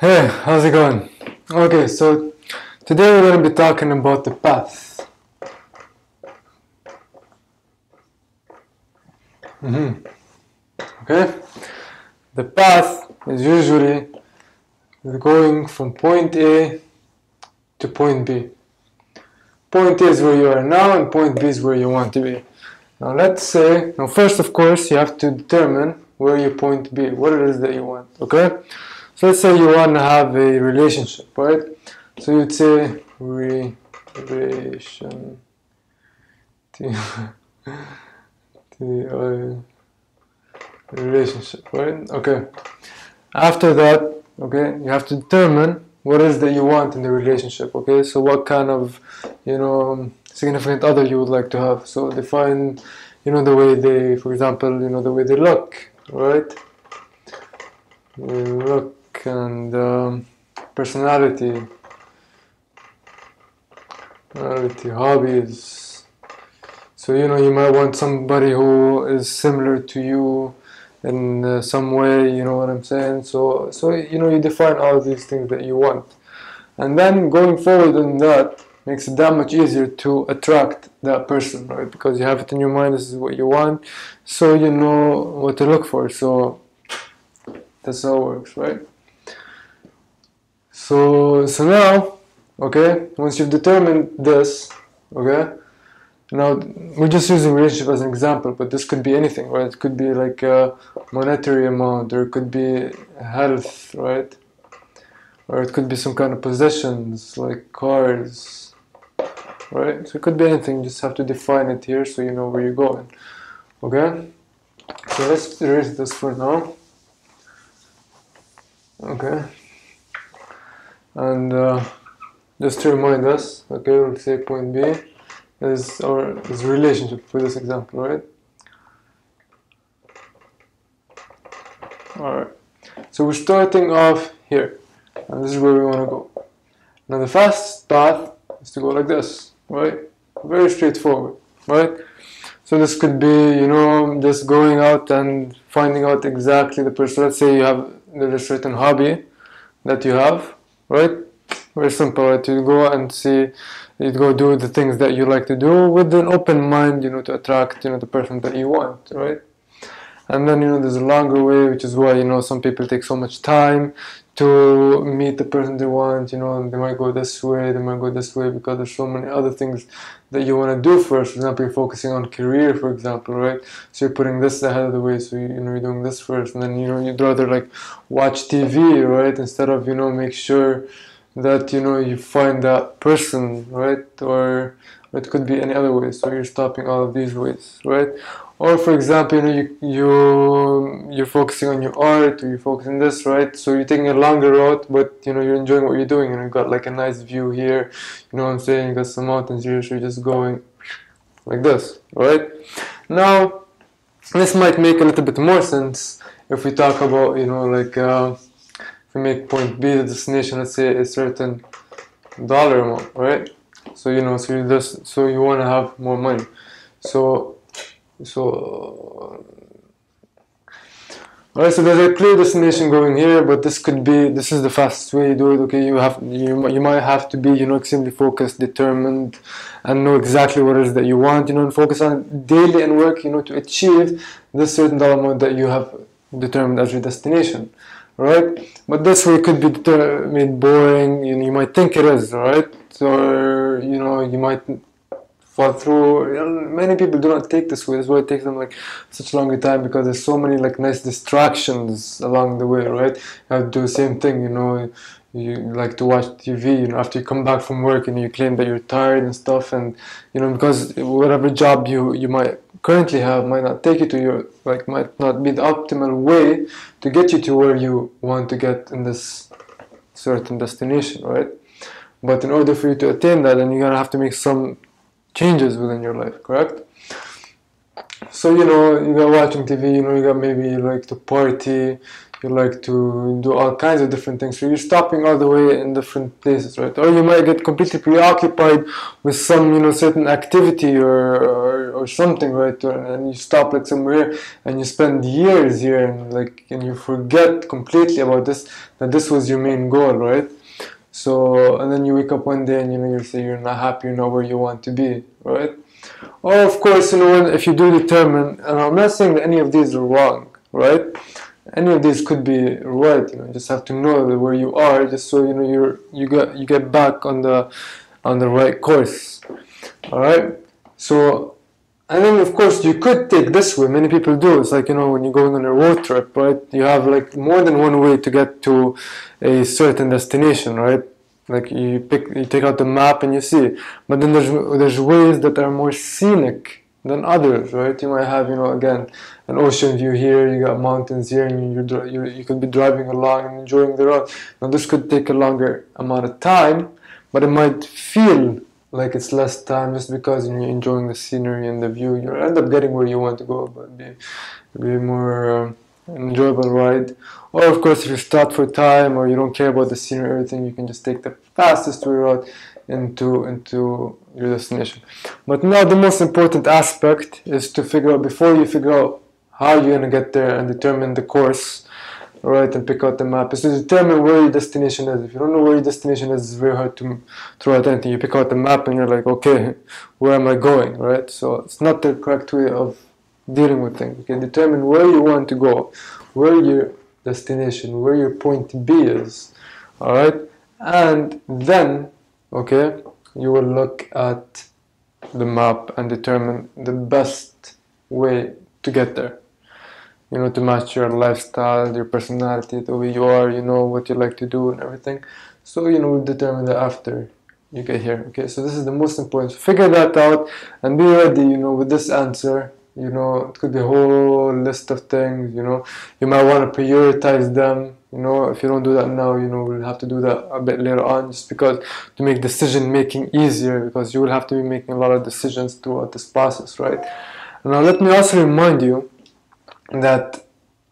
Hey, how's it going? Okay, so today we're going to be talking about the path. Okay, the path is usually going from point A to point B. Point A is where you are now, and point B is where you want to be. Now, let's say, first, of course, you have to determine where your point B, what it is that you want. Okay, so let's say you want to have a relationship, right? So you'd say relation relationship, right? Okay. After that, okay, you have to determine what is that you want in the relationship. Okay, so what kind of, significant other you would like to have. So define, the way they, for example, the way they look, right? They look and personality, hobbies. So you might want somebody who is similar to you in some way, you know what I'm saying? So you define all these things that you want, and then going forward in that makes it that much easier to attract that person, right? Because you have it in your mind, this is what you want, so you know what to look for. So that's how it works, right? So now, okay, once you've determined this, okay, now we're just using relationship as an example, but this could be anything, right? It could be like a monetary amount, or it could be health, right? Or it could be some kind of possessions like cars, right? So it could be anything, you just have to define it here so you know where you're going. Okay? So let's erase this for now. Okay. And just to remind us, okay, we'll say point B is relationship for this example, right? Alright. So we're starting off here, and this is where we want to go. Now the fast path is to go like this, right? Very straightforward, right? So this could be, just going out and finding out exactly the person. Let's say there's a certain hobby that you have, right? Very simple, right? You go and see, you go do the things that you like to do with an open mind, to attract, the person that you want, right? And then, there's a longer way, which is why, some people take so much time to meet the person they want, and they might go this way, they might go this way, because there's so many other things that you want to do first. For example, you're focusing on career, for example, right? So you're putting this ahead of the way, so you're doing this first, and then, you'd rather like watch TV, right? Instead of, make sure that, you find that person, right? Or it could be any other way, so you're stopping all of these ways, right? Or for example, you're focusing on your art, or you're focusing this, right? So you're taking a longer route, but you're enjoying what you're doing, and you've got like a nice view here, you know what I'm saying? You got some mountains here, so you're just going like this, right? Now, this might make a little bit more sense if we talk about, if we make point B the destination, let's say a certain dollar amount, right? So so you want to have more money. Alright, so there's a clear destination going here, but this is the fastest way you do it. Okay, you might have to be extremely focused, determined, and know exactly what it is that you want, and focus on daily and work to achieve this certain dollar amount that you have determined as your destination. Right, but this way could be made boring. You might think it is, right? Or you might fall through. Many people do not take this way. That's why it takes them like such a long time, because there's so many like nice distractions along the way, right? You have to do the same thing. You like to watch TV. After you come back from work, and you claim that you're tired and stuff, and because whatever job you might currently have might not take you to might not be the optimal way to get you to where you want to get in this certain destination, right? But in order for you to attain that, then you're gonna have to make some changes within your life, correct? So you got watching TV, you got maybe like to party, you like to do all kinds of different things. So you're stopping all the way in different places, right? Or you might get completely preoccupied with some, certain activity or something, right? And you stop like somewhere here and you spend years here and you forget completely about this, that this was your main goal, right? So, and then you wake up one day and you say you're not happy, you're not where you want to be, right? Or of course, if you do determine, and I'm not saying that any of these are wrong, right? Any of these could be right. You just have to know where you are, just so you get back on the right course. All right. So, and then of course you could take this way. Many people do. It's like when you're going on a road trip, right? You have like more than one way to get to a certain destination, right? Like you take out the map and you see. But then there's ways that are more scenic than others, right? You might have, again, an ocean view here, you got mountains here, and you could be driving along and enjoying the road. Now this could take a longer amount of time, but it might feel like it's less time just because you're enjoying the scenery and the view. You end up getting where you want to go, but be more enjoyable ride. Or of course, if you stop for time or you don't care about the scenery or everything, you can just take the fastest way route into your destination. But now the most important aspect is to figure out, before you figure out how you're gonna get there and determine the course, right, and pick out the map, is to determine where your destination is. If you don't know where your destination is, it's very hard to throw out anything. You pick out the map and you're like, okay, where am I going, right? So it's not the correct way of dealing with things. You can determine where you want to go, where your destination, where your point B is, all right, and then, okay, you will look at the map and determine the best way to get there. To match your lifestyle, your personality, the way you are, what you like to do and everything. So, we'll determine that after you get here. Okay, so this is the most important. So figure that out and be ready, with this answer. It could be a whole list of things, You might want to prioritize them, If you don't do that now, we'll have to do that a bit later on, just because to make decision making easier, because you will have to be making a lot of decisions throughout this process, right? Now let me also remind you that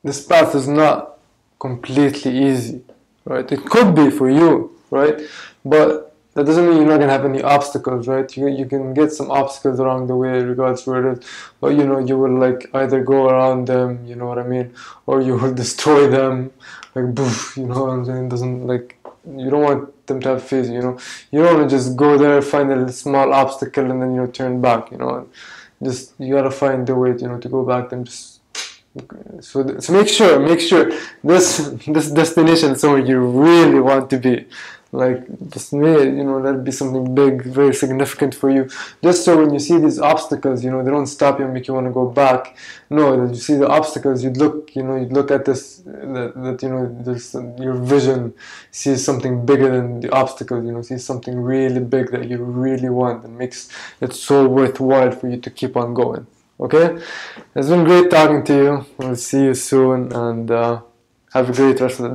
this path is not completely easy, right? It could be for you, right? But that doesn't mean you're not going to have any obstacles, right? You can get some obstacles along the way, regardless where it is. But, you will like either go around them, you know what I mean? Or you will destroy them, like, boof, you know what I'm saying? It doesn't, like, you don't want them to have phase, You don't want to just go there, find a small obstacle, and then, turn back, Just, you got to find the way, to go back and just... So make sure this destination is somewhere you really want to be. Like, just let it be something big, very significant for you. Just so when you see these obstacles, they don't stop you and make you want to go back. No, that you see the obstacles, you'd look at this, your vision sees something bigger than the obstacles. Sees something really big that you really want, and makes it so worthwhile for you to keep on going. Okay, it's been great talking to you. We'll see you soon, and have a great rest of the day.